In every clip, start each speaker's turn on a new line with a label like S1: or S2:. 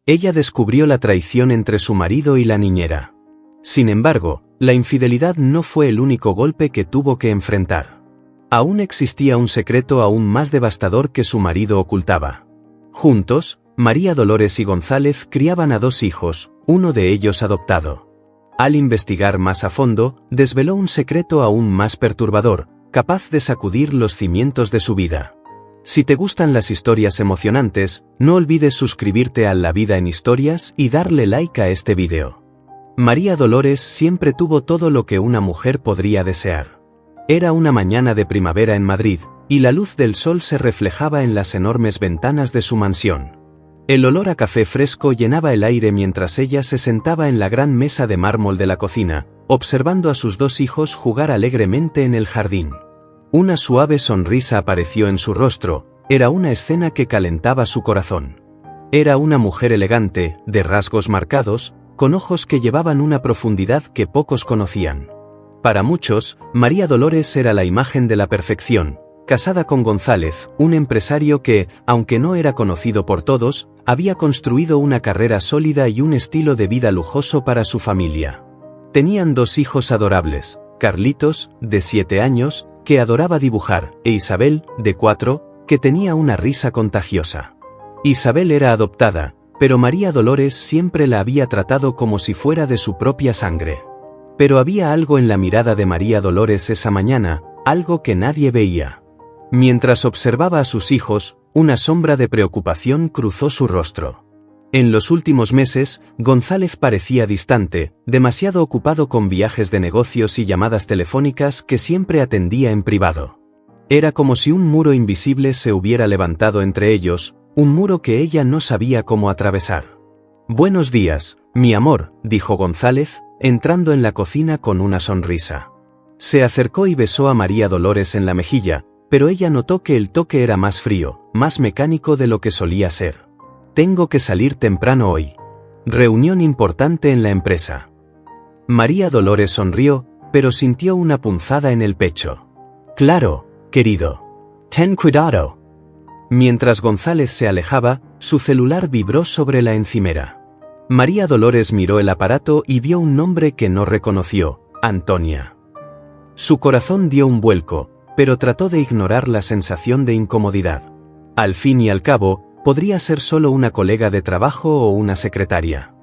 S1: Ella descubrió la traición entre su marido y la niñera. Sin embargo, la infidelidad no fue el único golpe que tuvo que enfrentar. Aún existía un secreto aún más devastador que su marido ocultaba. Juntos, María Dolores y González criaban a 2 hijos, uno de ellos adoptado. Al investigar más a fondo, desveló un secreto aún más perturbador, capaz de sacudir los cimientos de su vida. Si te gustan las historias emocionantes, no olvides suscribirte a La Vida en Historias y darle like a este video. María Dolores siempre tuvo todo lo que una mujer podría desear. Era una mañana de primavera en Madrid, y la luz del sol se reflejaba en las enormes ventanas de su mansión. El olor a café fresco llenaba el aire mientras ella se sentaba en la gran mesa de mármol de la cocina, observando a sus 2 hijos jugar alegremente en el jardín. Una suave sonrisa apareció en su rostro, era una escena que calentaba su corazón. Era una mujer elegante, de rasgos marcados, con ojos que llevaban una profundidad que pocos conocían. Para muchos, María Dolores era la imagen de la perfección, casada con González, un empresario que, aunque no era conocido por todos, había construido una carrera sólida y un estilo de vida lujoso para su familia. Tenían 2 hijos adorables, Carlitos, de 7 años, que adoraba dibujar, e Isabel, de 4, que tenía una risa contagiosa. Isabel era adoptada, pero María Dolores siempre la había tratado como si fuera de su propia sangre. Pero había algo en la mirada de María Dolores esa mañana, algo que nadie veía. Mientras observaba a sus hijos, una sombra de preocupación cruzó su rostro. En los últimos meses, González parecía distante, demasiado ocupado con viajes de negocios y llamadas telefónicas que siempre atendía en privado. Era como si un muro invisible se hubiera levantado entre ellos, un muro que ella no sabía cómo atravesar. «Buenos días, mi amor», dijo González, entrando en la cocina con una sonrisa. Se acercó y besó a María Dolores en la mejilla, pero ella notó que el toque era más frío, más mecánico de lo que solía ser. «Tengo que salir temprano hoy. Reunión importante en la empresa». María Dolores sonrió, pero sintió una punzada en el pecho. «Claro, querido. Ten cuidado». Mientras González se alejaba, su celular vibró sobre la encimera. María Dolores miró el aparato y vio un nombre que no reconoció: Antonia. Su corazón dio un vuelco, pero trató de ignorar la sensación de incomodidad. Al fin y al cabo, podría ser solo una colega de trabajo o una secretaria.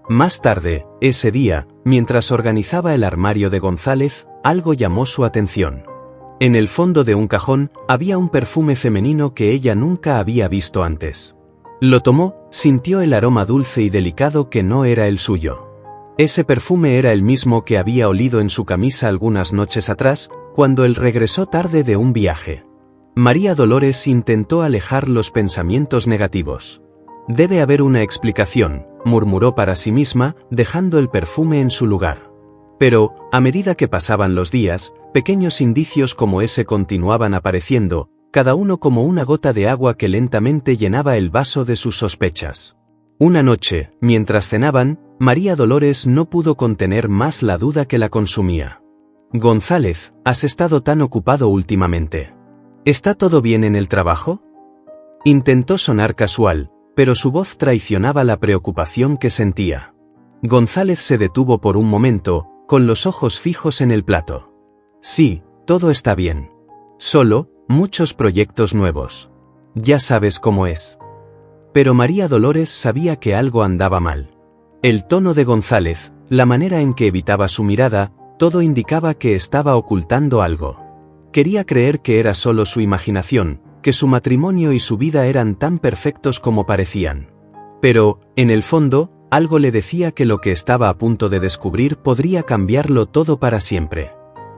S1: Más tarde, ese día, mientras organizaba el armario de González, algo llamó su atención. En el fondo de un cajón, había un perfume femenino que ella nunca había visto antes. Lo tomó, sintió el aroma dulce y delicado que no era el suyo. Ese perfume era el mismo que había olido en su camisa algunas noches atrás, cuando él regresó tarde de un viaje. María Dolores intentó alejar los pensamientos negativos. «Debe haber una explicación», murmuró para sí misma, dejando el perfume en su lugar. Pero, a medida que pasaban los días, pequeños indicios como ese continuaban apareciendo, cada uno como una gota de agua que lentamente llenaba el vaso de sus sospechas. Una noche, mientras cenaban, María Dolores no pudo contener más la duda que la consumía. «González, ¿has estado tan ocupado últimamente? ¿Está todo bien en el trabajo?». Intentó sonar casual, pero su voz traicionaba la preocupación que sentía. González se detuvo por un momento, con los ojos fijos en el plato. «Sí, todo está bien. Solo, muchos proyectos nuevos. Ya sabes cómo es». Pero María Dolores sabía que algo andaba mal. El tono de González, la manera en que evitaba su mirada, todo indicaba que estaba ocultando algo. Quería creer que era solo su imaginación, que su matrimonio y su vida eran tan perfectos como parecían. Pero, en el fondo, algo le decía que lo que estaba a punto de descubrir podría cambiarlo todo para siempre.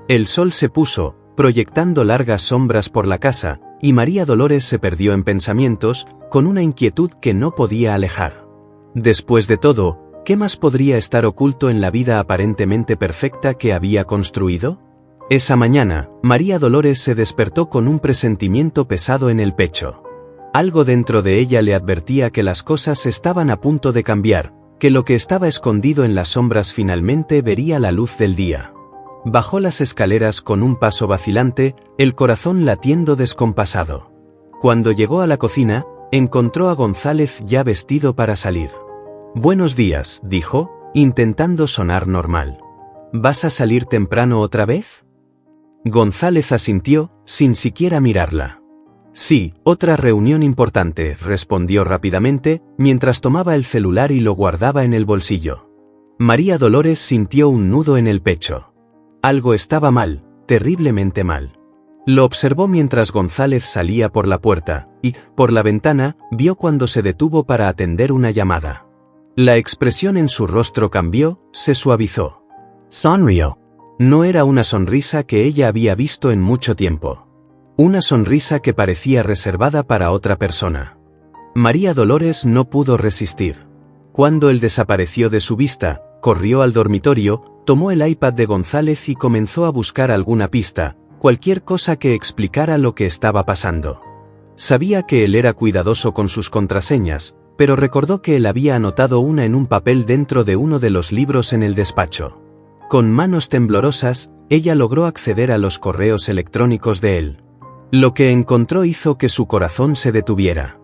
S1: El sol se puso, proyectando largas sombras por la casa, y María Dolores se perdió en pensamientos, con una inquietud que no podía alejar. Después de todo, ¿qué más podría estar oculto en la vida aparentemente perfecta que había construido? Esa mañana, María Dolores se despertó con un presentimiento pesado en el pecho. Algo dentro de ella le advertía que las cosas estaban a punto de cambiar, que lo que estaba escondido en las sombras finalmente vería la luz del día. Bajó las escaleras con un paso vacilante, el corazón latiendo descompasado. Cuando llegó a la cocina, encontró a González ya vestido para salir. Buenos días, dijo, intentando sonar normal. ¿Vas a salir temprano otra vez? González asintió, sin siquiera mirarla. Sí, otra reunión importante, respondió rápidamente, mientras tomaba el celular y lo guardaba en el bolsillo. María Dolores sintió un nudo en el pecho. Algo estaba mal, terriblemente mal. Lo observó mientras González salía por la puerta, y, por la ventana, vio cuando se detuvo para atender una llamada. La expresión en su rostro cambió, se suavizó. Sonrió. No era una sonrisa que ella había visto en mucho tiempo. Una sonrisa que parecía reservada para otra persona. María Dolores no pudo resistir. Cuando él desapareció de su vista, corrió al dormitorio, tomó el iPad de González y comenzó a buscar alguna pista, cualquier cosa que explicara lo que estaba pasando. Sabía que él era cuidadoso con sus contraseñas, pero recordó que él había anotado una en un papel dentro de uno de los libros en el despacho. Con manos temblorosas, ella logró acceder a los correos electrónicos de él. Lo que encontró hizo que su corazón se detuviera.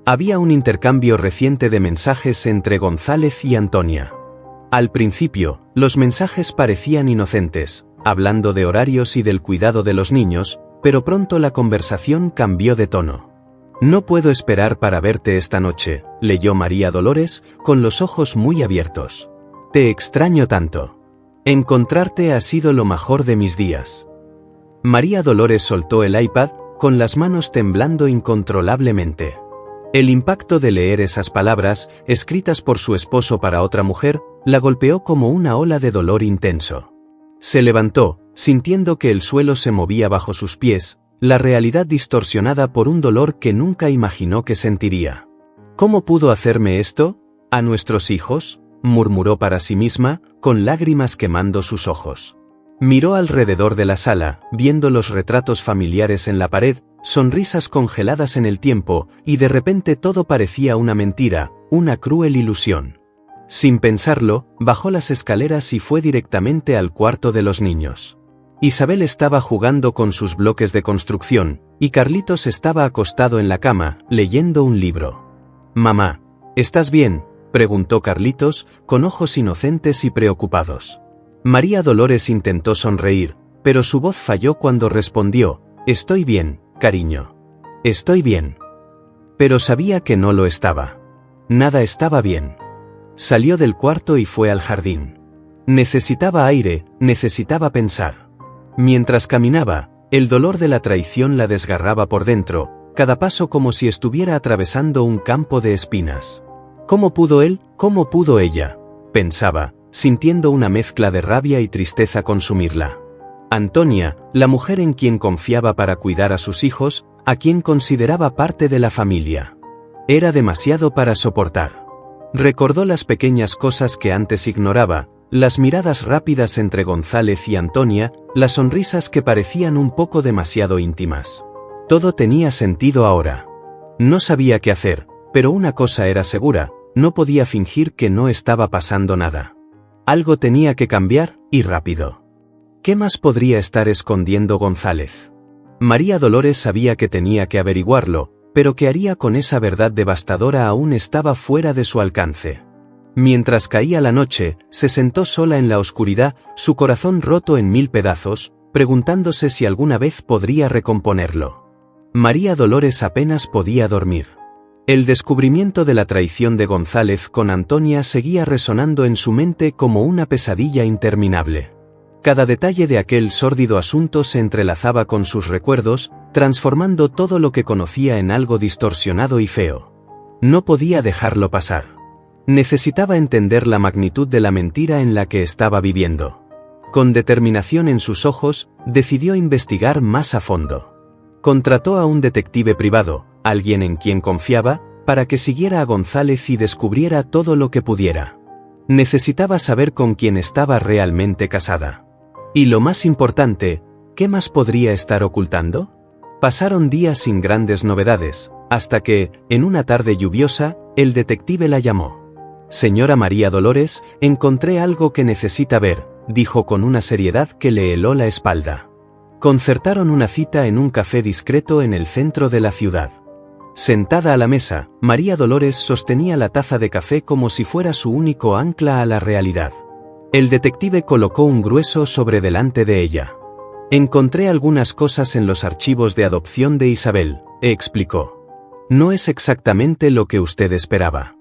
S1: Había un intercambio reciente de mensajes entre González y Antonia. Al principio, los mensajes parecían inocentes, hablando de horarios y del cuidado de los niños, pero pronto la conversación cambió de tono. No puedo esperar para verte esta noche, leyó María Dolores, con los ojos muy abiertos. Te extraño tanto. Encontrarte ha sido lo mejor de mis días. María Dolores soltó el iPad, con las manos temblando incontrolablemente. El impacto de leer esas palabras, escritas por su esposo para otra mujer, la golpeó como una ola de dolor intenso. Se levantó, sintiendo que el suelo se movía bajo sus pies, la realidad distorsionada por un dolor que nunca imaginó que sentiría. ¿Cómo pudo hacerme esto? ¿A nuestros hijos?, murmuró para sí misma, con lágrimas quemando sus ojos. Miró alrededor de la sala, viendo los retratos familiares en la pared, sonrisas congeladas en el tiempo, y de repente todo parecía una mentira, una cruel ilusión. Sin pensarlo, bajó las escaleras y fue directamente al cuarto de los niños. Isabel estaba jugando con sus bloques de construcción, y Carlitos estaba acostado en la cama, leyendo un libro. «Mamá, ¿estás bien?», preguntó Carlitos, con ojos inocentes y preocupados. María Dolores intentó sonreír, pero su voz falló cuando respondió: «Estoy bien, cariño. Estoy bien». Pero sabía que no lo estaba. Nada estaba bien. Salió del cuarto y fue al jardín. Necesitaba aire, necesitaba pensar. Mientras caminaba, el dolor de la traición la desgarraba por dentro, cada paso como si estuviera atravesando un campo de espinas. ¿Cómo pudo él? ¿Cómo pudo ella?, pensaba, sintiendo una mezcla de rabia y tristeza consumirla. Antonia, la mujer en quien confiaba para cuidar a sus hijos, a quien consideraba parte de la familia. Era demasiado para soportar. Recordó las pequeñas cosas que antes ignoraba, las miradas rápidas entre González y Antonia, las sonrisas que parecían un poco demasiado íntimas. Todo tenía sentido ahora. No sabía qué hacer, pero una cosa era segura, no podía fingir que no estaba pasando nada. Algo tenía que cambiar, y rápido. ¿Qué más podría estar escondiendo González? María Dolores sabía que tenía que averiguarlo, pero qué haría con esa verdad devastadora aún estaba fuera de su alcance. Mientras caía la noche, se sentó sola en la oscuridad, su corazón roto en 1000 pedazos, preguntándose si alguna vez podría recomponerlo. María Dolores apenas podía dormir. El descubrimiento de la traición de González con Antonia seguía resonando en su mente como una pesadilla interminable. Cada detalle de aquel sórdido asunto se entrelazaba con sus recuerdos, transformando todo lo que conocía en algo distorsionado y feo. No podía dejarlo pasar. Necesitaba entender la magnitud de la mentira en la que estaba viviendo. Con determinación en sus ojos, decidió investigar más a fondo. Contrató a un detective privado, alguien en quien confiaba, para que siguiera a González y descubriera todo lo que pudiera. Necesitaba saber con quién estaba realmente casada. Y lo más importante, ¿qué más podría estar ocultando? Pasaron días sin grandes novedades, hasta que, en una tarde lluviosa, el detective la llamó. «Señora María Dolores, encontré algo que necesita ver», dijo con una seriedad que le heló la espalda. Concertaron una cita en un café discreto en el centro de la ciudad. Sentada a la mesa, María Dolores sostenía la taza de café como si fuera su único ancla a la realidad. El detective colocó un grueso sobre delante de ella. Encontré algunas cosas en los archivos de adopción de Isabel, explicó. No es exactamente lo que usted esperaba.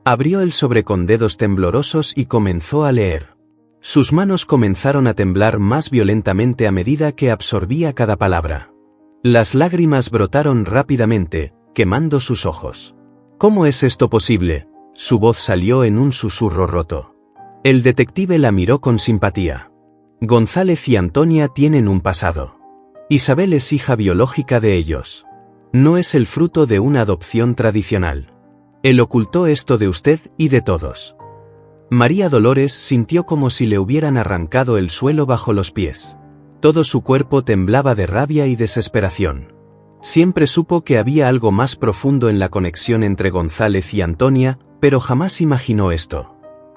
S1: Abrió el sobre con dedos temblorosos y comenzó a leer. Sus manos comenzaron a temblar más violentamente a medida que absorbía cada palabra. Las lágrimas brotaron rápidamente, quemando sus ojos. ¿Cómo es esto posible? Su voz salió en un susurro roto. El detective la miró con simpatía. González y Antonia tienen un pasado. Isabel es hija biológica de ellos. No es el fruto de una adopción tradicional. Él ocultó esto de usted y de todos. María Dolores sintió como si le hubieran arrancado el suelo bajo los pies. Todo su cuerpo temblaba de rabia y desesperación. Siempre supo que había algo más profundo en la conexión entre González y Antonia, pero jamás imaginó esto.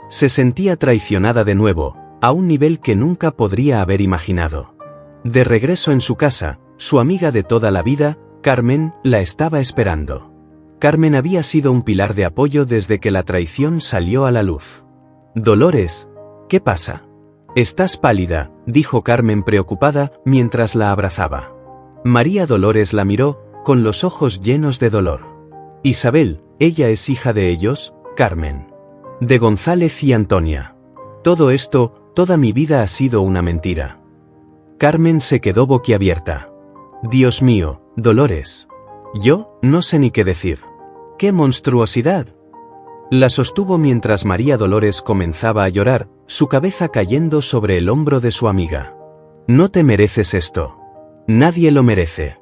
S1: Se sentía traicionada de nuevo, a un nivel que nunca podría haber imaginado. De regreso en su casa, su amiga de toda la vida, Carmen, la estaba esperando. Carmen había sido un pilar de apoyo desde que la traición salió a la luz. Dolores, ¿qué pasa? Estás pálida, dijo Carmen preocupada, mientras la abrazaba. María Dolores la miró, con los ojos llenos de dolor. Isabel, ¿ella es hija de ellos, Carmen? De González y Antonia. Todo esto, toda mi vida ha sido una mentira. Carmen se quedó boquiabierta. Dios mío, Dolores. Yo, no sé ni qué decir. ¡Qué monstruosidad! La sostuvo mientras María Dolores comenzaba a llorar, su cabeza cayendo sobre el hombro de su amiga. No te mereces esto. Nadie lo merece.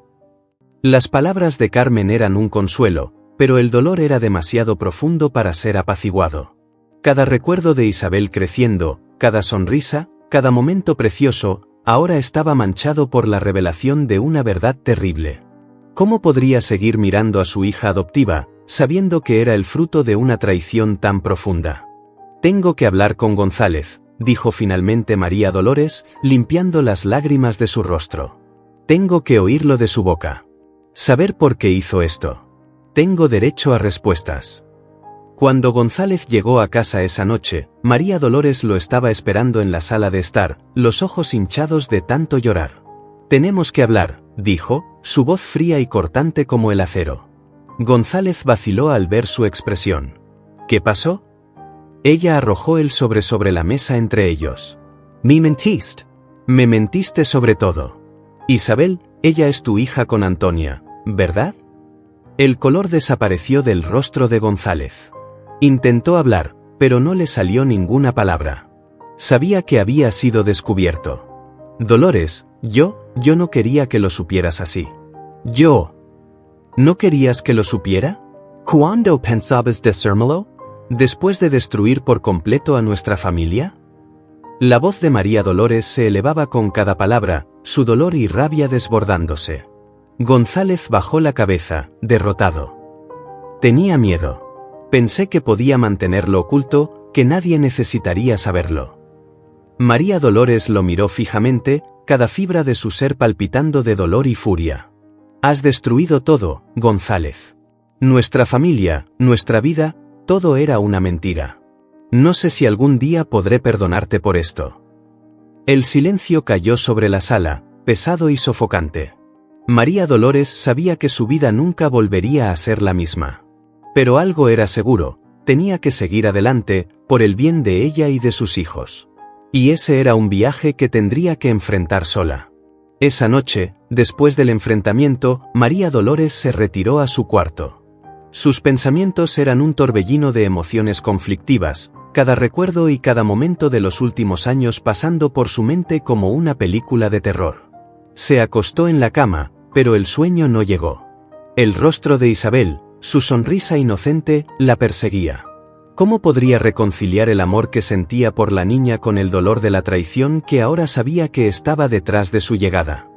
S1: Las palabras de Carmen eran un consuelo, pero el dolor era demasiado profundo para ser apaciguado. Cada recuerdo de Isabel creciendo, cada sonrisa, cada momento precioso, ahora estaba manchado por la revelación de una verdad terrible. ¿Cómo podría seguir mirando a su hija adoptiva, sabiendo que era el fruto de una traición tan profunda? Tengo que hablar con González, dijo finalmente María Dolores, limpiando las lágrimas de su rostro. Tengo que oírlo de su boca. Saber por qué hizo esto. Tengo derecho a respuestas. Cuando González llegó a casa esa noche, María Dolores lo estaba esperando en la sala de estar, los ojos hinchados de tanto llorar. Tenemos que hablar, dijo, su voz fría y cortante como el acero. González vaciló al ver su expresión. ¿Qué pasó? Ella arrojó el sobre la mesa entre ellos. Me mentiste. Me mentiste sobre todo. Isabel, ella es tu hija con Antonia, ¿verdad? El color desapareció del rostro de González. Intentó hablar, pero no le salió ninguna palabra. Sabía que había sido descubierto. Dolores, yo no quería que lo supieras así. ¿No querías que lo supiera? ¿Cuándo pensabas decírmelo? ¿Después de destruir por completo a nuestra familia? La voz de María Dolores se elevaba con cada palabra, su dolor y rabia desbordándose. González bajó la cabeza, derrotado. Tenía miedo. Pensé que podía mantenerlo oculto, que nadie necesitaría saberlo. María Dolores lo miró fijamente, cada fibra de su ser palpitando de dolor y furia. Has destruido todo, González. Nuestra familia, nuestra vida, todo era una mentira. No sé si algún día podré perdonarte por esto. El silencio cayó sobre la sala, pesado y sofocante. María Dolores sabía que su vida nunca volvería a ser la misma. Pero algo era seguro, tenía que seguir adelante, por el bien de ella y de sus hijos. Y ese era un viaje que tendría que enfrentar sola. Esa noche, después del enfrentamiento, María Dolores se retiró a su cuarto. Sus pensamientos eran un torbellino de emociones conflictivas, cada recuerdo y cada momento de los últimos años pasando por su mente como una película de terror. Se acostó en la cama, pero el sueño no llegó. El rostro de Isabel, su sonrisa inocente, la perseguía. ¿Cómo podría reconciliar el amor que sentía por la niña con el dolor de la traición que ahora sabía que estaba detrás de su llegada?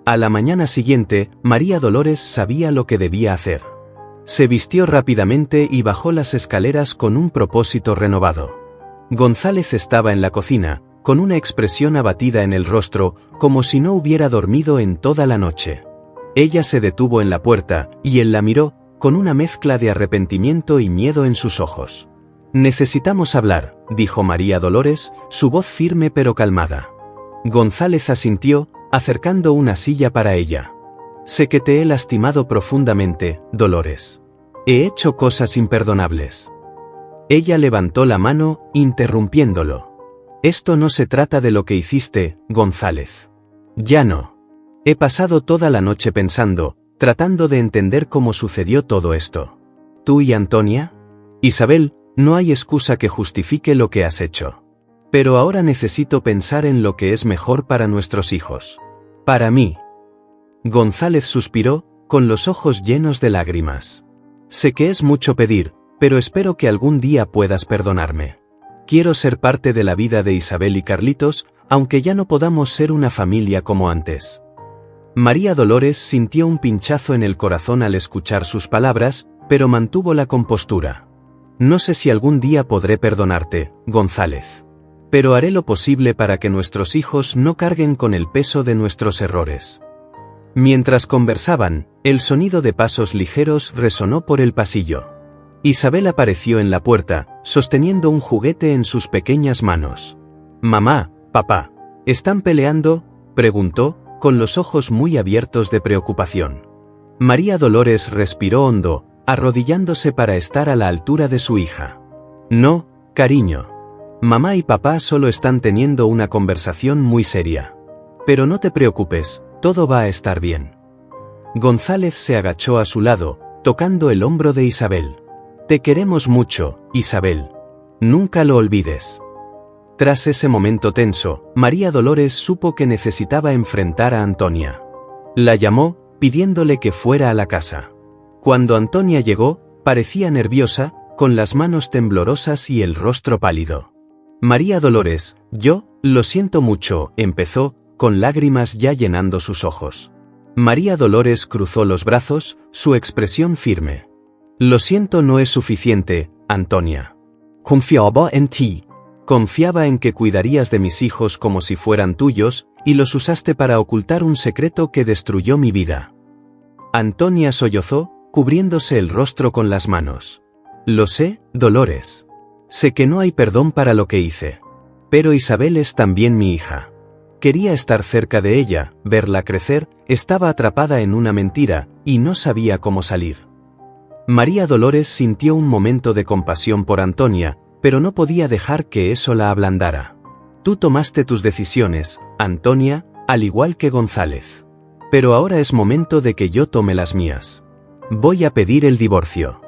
S1: A la mañana siguiente, María Dolores sabía lo que debía hacer. Se vistió rápidamente y bajó las escaleras con un propósito renovado. González estaba en la cocina, con una expresión abatida en el rostro, como si no hubiera dormido en toda la noche. Ella se detuvo en la puerta, y él la miró, con una mezcla de arrepentimiento y miedo en sus ojos. Necesitamos hablar, dijo María Dolores, su voz firme pero calmada. González asintió, acercando una silla para ella. Sé que te he lastimado profundamente, Dolores. He hecho cosas imperdonables. Ella levantó la mano, interrumpiéndolo. Esto no se trata de lo que hiciste, González. Ya no. He pasado toda la noche pensando, tratando de entender cómo sucedió todo esto. ¿Tú y Antonia? Isabel, no hay excusa que justifique lo que has hecho. Pero ahora necesito pensar en lo que es mejor para nuestros hijos. Para mí. González suspiró, con los ojos llenos de lágrimas. Sé que es mucho pedir, pero espero que algún día puedas perdonarme. Quiero ser parte de la vida de Isabel y Carlitos, aunque ya no podamos ser una familia como antes. María Dolores sintió un pinchazo en el corazón al escuchar sus palabras, pero mantuvo la compostura. No sé si algún día podré perdonarte, González. Pero haré lo posible para que nuestros hijos no carguen con el peso de nuestros errores. Mientras conversaban, el sonido de pasos ligeros resonó por el pasillo. Isabel apareció en la puerta, sosteniendo un juguete en sus pequeñas manos. «Mamá, papá, ¿están peleando?», preguntó, con los ojos muy abiertos de preocupación. María Dolores respiró hondo, arrodillándose para estar a la altura de su hija. «No, cariño. Mamá y papá solo están teniendo una conversación muy seria. Pero no te preocupes, todo va a estar bien». González se agachó a su lado, tocando el hombro de Isabel. «Te queremos mucho, Isabel. Nunca lo olvides». Tras ese momento tenso, María Dolores supo que necesitaba enfrentar a Antonia. La llamó, pidiéndole que fuera a la casa. Cuando Antonia llegó, parecía nerviosa, con las manos temblorosas y el rostro pálido. «María Dolores, yo, lo siento mucho», empezó, con lágrimas ya llenando sus ojos. María Dolores cruzó los brazos, su expresión firme. «Lo siento no es suficiente, Antonia. Confiaba en ti. Confiaba en que cuidarías de mis hijos como si fueran tuyos, y los usaste para ocultar un secreto que destruyó mi vida». Antonia sollozó, cubriéndose el rostro con las manos. «Lo sé, Dolores. Sé que no hay perdón para lo que hice. Pero Isabel es también mi hija. Quería estar cerca de ella, verla crecer, estaba atrapada en una mentira, y no sabía cómo salir». María Dolores sintió un momento de compasión por Antonia, pero no podía dejar que eso la ablandara. «Tú tomaste tus decisiones, Antonia, al igual que González. Pero ahora es momento de que yo tome las mías. Voy a pedir el divorcio.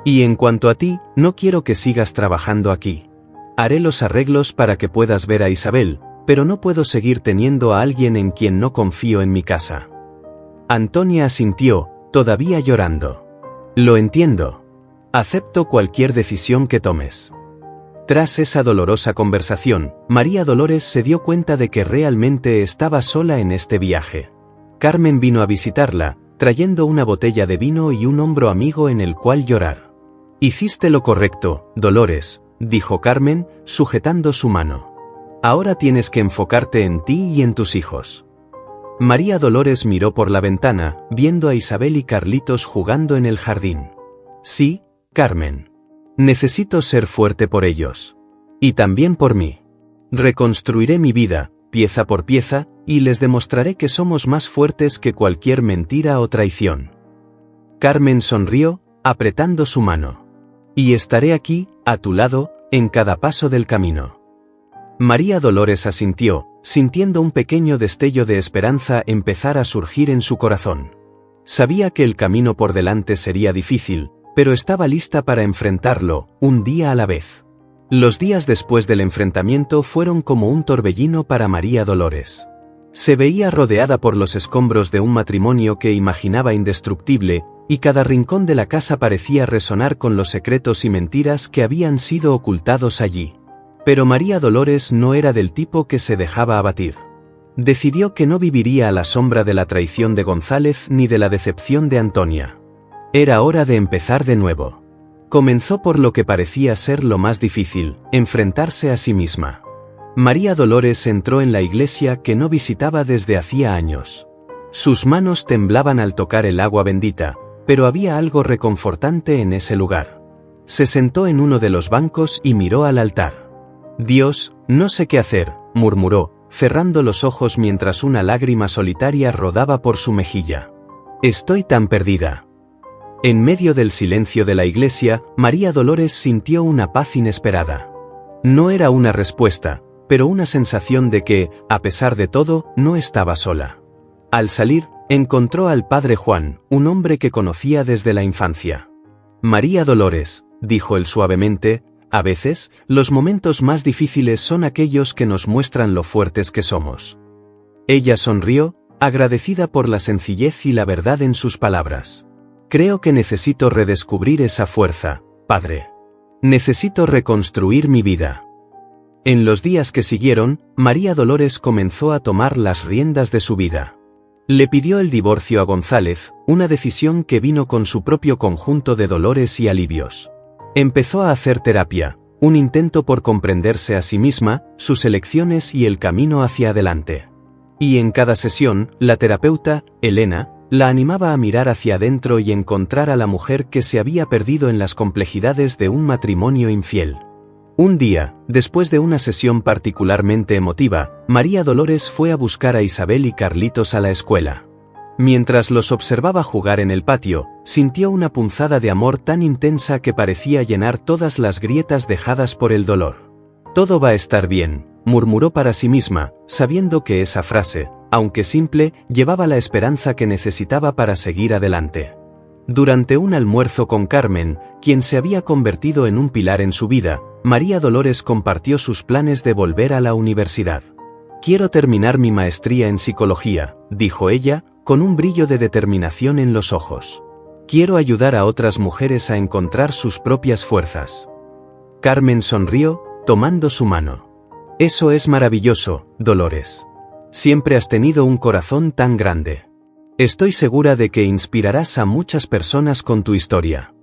S1: Y en cuanto a ti, no quiero que sigas trabajando aquí. Haré los arreglos para que puedas ver a Isabel, pero no puedo seguir teniendo a alguien en quien no confío en mi casa». Antonia asintió, todavía llorando. «Lo entiendo. Acepto cualquier decisión que tomes». Tras esa dolorosa conversación, María Dolores se dio cuenta de que realmente estaba sola en este viaje. Carmen vino a visitarla, trayendo una botella de vino y un hombro amigo en el cual llorar. «Hiciste lo correcto, Dolores», dijo Carmen, sujetando su mano. «Ahora tienes que enfocarte en ti y en tus hijos». María Dolores miró por la ventana, viendo a Isabel y Carlitos jugando en el jardín. «Sí, Carmen. Necesito ser fuerte por ellos. Y también por mí. Reconstruiré mi vida, pieza por pieza, y les demostraré que somos más fuertes que cualquier mentira o traición». Carmen sonrió, apretando su mano. «Y estaré aquí, a tu lado, en cada paso del camino». María Dolores asintió, sintiendo un pequeño destello de esperanza empezar a surgir en su corazón. Sabía que el camino por delante sería difícil, pero estaba lista para enfrentarlo, un día a la vez. Los días después del enfrentamiento fueron como un torbellino para María Dolores. Se veía rodeada por los escombros de un matrimonio que imaginaba indestructible, y cada rincón de la casa parecía resonar con los secretos y mentiras que habían sido ocultados allí. Pero María Dolores no era del tipo que se dejaba abatir. Decidió que no viviría a la sombra de la traición de González ni de la decepción de Antonia. Era hora de empezar de nuevo. Comenzó por lo que parecía ser lo más difícil, enfrentarse a sí misma. María Dolores entró en la iglesia que no visitaba desde hacía años. Sus manos temblaban al tocar el agua bendita, pero había algo reconfortante en ese lugar. Se sentó en uno de los bancos y miró al altar. Dios, no sé qué hacer, murmuró, cerrando los ojos mientras una lágrima solitaria rodaba por su mejilla. Estoy tan perdida. En medio del silencio de la iglesia, María Dolores sintió una paz inesperada. No era una respuesta, pero una sensación de que, a pesar de todo, no estaba sola. Al salir, encontró al padre Juan, un hombre que conocía desde la infancia. María Dolores, dijo él suavemente, a veces, los momentos más difíciles son aquellos que nos muestran lo fuertes que somos. Ella sonrió, agradecida por la sencillez y la verdad en sus palabras. Creo que necesito redescubrir esa fuerza, padre. Necesito reconstruir mi vida. En los días que siguieron, María Dolores comenzó a tomar las riendas de su vida. Le pidió el divorcio a González, una decisión que vino con su propio conjunto de dolores y alivios. Empezó a hacer terapia, un intento por comprenderse a sí misma, sus elecciones y el camino hacia adelante. Y en cada sesión, la terapeuta, Elena, la animaba a mirar hacia adentro y encontrar a la mujer que se había perdido en las complejidades de un matrimonio infiel. Un día, después de una sesión particularmente emotiva, María Dolores fue a buscar a Isabel y Carlitos a la escuela. Mientras los observaba jugar en el patio, sintió una punzada de amor tan intensa que parecía llenar todas las grietas dejadas por el dolor. Todo va a estar bien, murmuró para sí misma, sabiendo que esa frase, aunque simple, llevaba la esperanza que necesitaba para seguir adelante. Durante un almuerzo con Carmen, quien se había convertido en un pilar en su vida, María Dolores compartió sus planes de volver a la universidad. Quiero terminar mi maestría en psicología, dijo ella, con un brillo de determinación en los ojos. Quiero ayudar a otras mujeres a encontrar sus propias fuerzas. Carmen sonrió, tomando su mano. Eso es maravilloso, Dolores. Siempre has tenido un corazón tan grande. Estoy segura de que inspirarás a muchas personas con tu historia.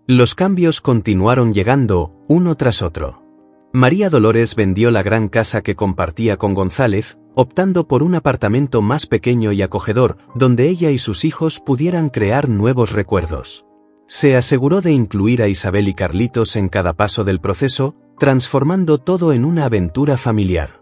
S1: Los cambios continuaron llegando, uno tras otro. María Dolores vendió la gran casa que compartía con González, optando por un apartamento más pequeño y acogedor, donde ella y sus hijos pudieran crear nuevos recuerdos. Se aseguró de incluir a Isabel y Carlitos en cada paso del proceso, transformando todo en una aventura familiar.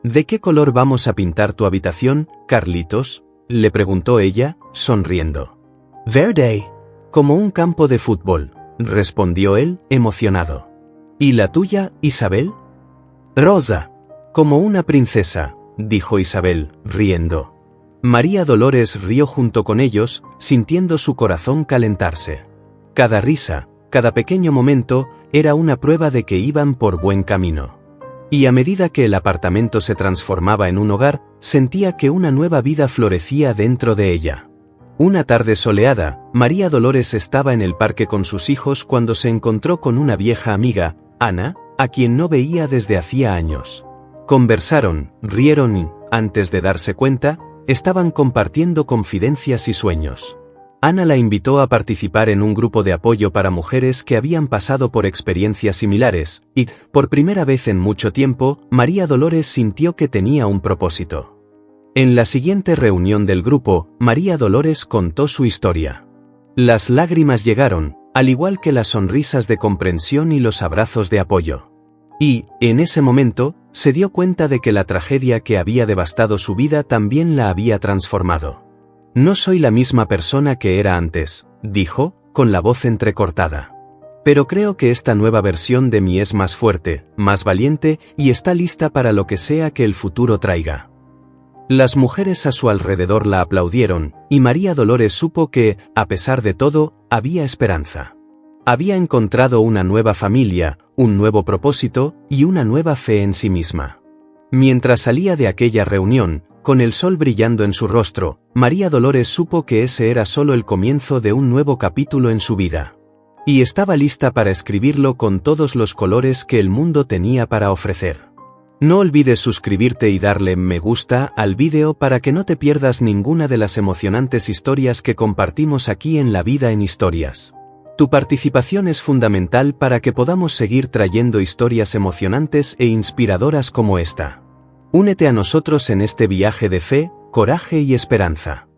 S1: ¿De qué color vamos a pintar tu habitación, Carlitos?, le preguntó ella, sonriendo. Verde. Como un campo de fútbol, respondió él, emocionado. ¿Y la tuya, Isabel? Rosa. Como una princesa, dijo Isabel, riendo. María Dolores rió junto con ellos, sintiendo su corazón calentarse. Cada risa, cada pequeño momento, era una prueba de que iban por buen camino. Y a medida que el apartamento se transformaba en un hogar, sentía que una nueva vida florecía dentro de ella. Una tarde soleada, María Dolores estaba en el parque con sus hijos cuando se encontró con una vieja amiga, Ana, a quien no veía desde hacía años. Conversaron, rieron y, antes de darse cuenta, estaban compartiendo confidencias y sueños. Ana la invitó a participar en un grupo de apoyo para mujeres que habían pasado por experiencias similares, y, por primera vez en mucho tiempo, María Dolores sintió que tenía un propósito. En la siguiente reunión del grupo, María Dolores contó su historia. Las lágrimas llegaron, al igual que las sonrisas de comprensión y los abrazos de apoyo. Y, en ese momento, se dio cuenta de que la tragedia que había devastado su vida también la había transformado. No soy la misma persona que era antes, dijo, con la voz entrecortada. Pero creo que esta nueva versión de mí es más fuerte, más valiente y está lista para lo que sea que el futuro traiga. Las mujeres a su alrededor la aplaudieron, y María Dolores supo que, a pesar de todo, había esperanza. Había encontrado una nueva familia, un nuevo propósito y una nueva fe en sí misma. Mientras salía de aquella reunión, con el sol brillando en su rostro, María Dolores supo que ese era solo el comienzo de un nuevo capítulo en su vida. Y estaba lista para escribirlo con todos los colores que el mundo tenía para ofrecer. No olvides suscribirte y darle me gusta al vídeo para que no te pierdas ninguna de las emocionantes historias que compartimos aquí en La Vida en Historias. Tu participación es fundamental para que podamos seguir trayendo historias emocionantes e inspiradoras como esta. Únete a nosotros en este viaje de fe, coraje y esperanza.